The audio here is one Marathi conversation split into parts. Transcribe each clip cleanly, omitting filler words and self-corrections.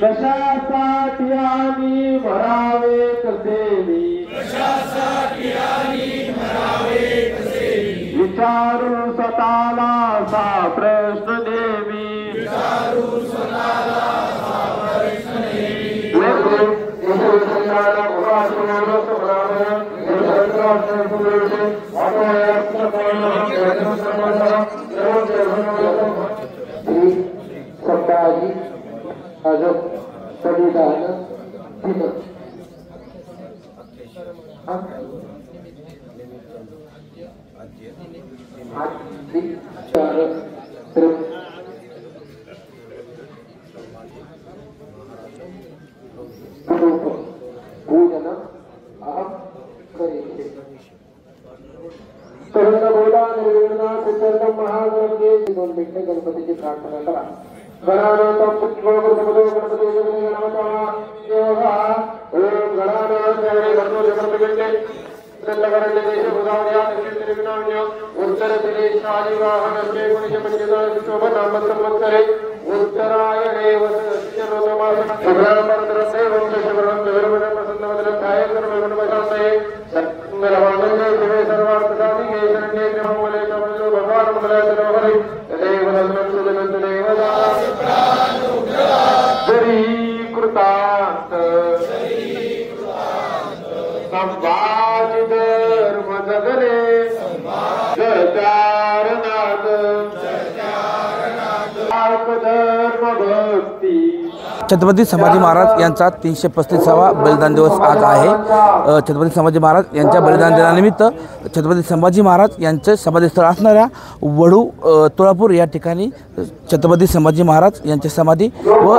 कशासाठी आणि मरावे कसे विचारू स्वतःला असा प्रश्न नेहमी गणपतीची प्रार्थना करा. संभाजी धर्म जगले जचारनाथ धर्म भक्ती. छत्रपती संभाजी महाराज यांचा 335वा बलिदान दिवस आज आहे. छत्रपती संभाजी महाराज यांच्या बलिदान दिनानिमित्त छत्रपती संभाजी महाराज यांचे समाधीस्थळ असणाऱ्या वडू तुळापूर या ठिकाणी छत्रपती संभाजी महाराज यांचे समाधी व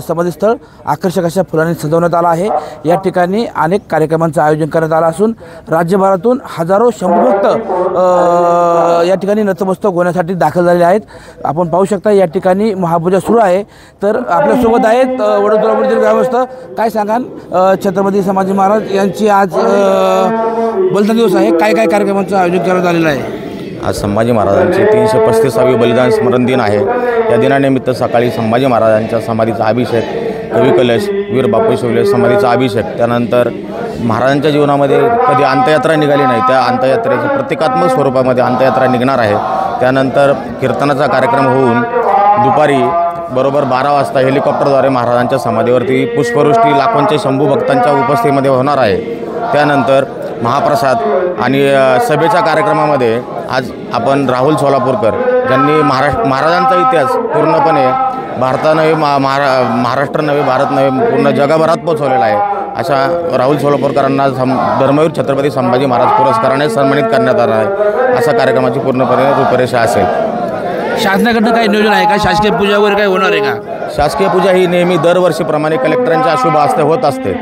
समाधीस्थळ आकर्षक अशा फुलांनी सजवण्यात आला आहे. या ठिकाणी अनेक कार्यक्रमांचं आयोजन करण्यात आलं असून राज्यभरातून हजारो शंभूभक्त या ठिकाणी नतमस्तक होण्यासाठी दाखल झालेले आहेत. आपण पाहू शकता या ठिकाणी महापूजा सुरू आहे. तर आपल्यासोबत आहेत वडू तुळापूरचे ग्रामस्थ. काय सांगाल, छत्रपती संभाजी महाराज यांची आज बलिदान दिवस आहे, काय काय कार्यक्रमांचं आयोजन करण्यात आलेलं आहे? आज संभाजी महाराजांचे 335वे बलिदान स्मरण दिन आहे. या दिनानिमित्त सकाळी संभाजी महाराजांच्या समाधीचा अभिषेक, कवी कलश, वीर बापू शिवले समाधीचा अभिषेक, त्यानंतर महाराजांच्या जीवनामध्ये कधी अंत्ययात्रा निघाली नाही, त्या अंत्ययात्रेच्या प्रतिकात्मक स्वरूपामध्ये अंत्ययात्रा निघणार आहे. त्यानंतर कीर्तनाचा कार्यक्रम होऊन दुपारी बरोबर 12 वाजता हेलिकॉप्टरद्वारे महाराजांच्या समाधीवरती पुष्पवृष्टी लाखोंच्या शंभू भक्तांच्या उपस्थितीमध्ये होणार आहे. त्यानंतर महाप्रसाद आणि सभेच्या कार्यक्रमामध्ये आज आपण राहुल सोलापूरकर ज्यांनी महाराजांचा इतिहास पूर्णपणे भारता नव्हे महाराष्ट्र नव्हे भारत नव्हे पूर्ण जगभरात पोहोचवलेला आहे, अशा राहुल सोलापूरकरांना धर्मवीर छत्रपती संभाजी महाराज पुरस्काराने सन्मानित करण्यात आला आहे. अशा कार्यक्रमाची पूर्णपणे रूपरेषा असेल. शासनाकडनं काही नियोजन आहे का? शासकीय पूजा वगैरे काही होणार आहे का? शासकीय पूजा ही नेहमी दरवर्षीप्रमाणे कलेक्टरांच्या शुभ हस्ते होत असते,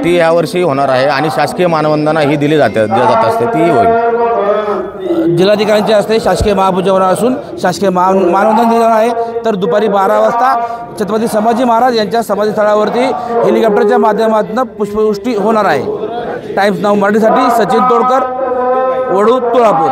ती यावर्षी होणार आहे. आणि शासकीय मानवंदना ही दिली जात असते, तीही होईल. जिल्हाधिकाऱ्यांच्या हस्ते शासकीय महापूजा होणार असून शासकीय मानवंदना दिलं आहे. तर दुपारी 12 वाजता छत्रपती संभाजी महाराज यांच्या समाधीस्थळावरती हेलिकॉप्टरच्या माध्यमातून पुष्पवृष्टी होणार आहे. टाइम्स नाऊ मराठीसाठी सचिन तोडकर, वडू तुळापूर.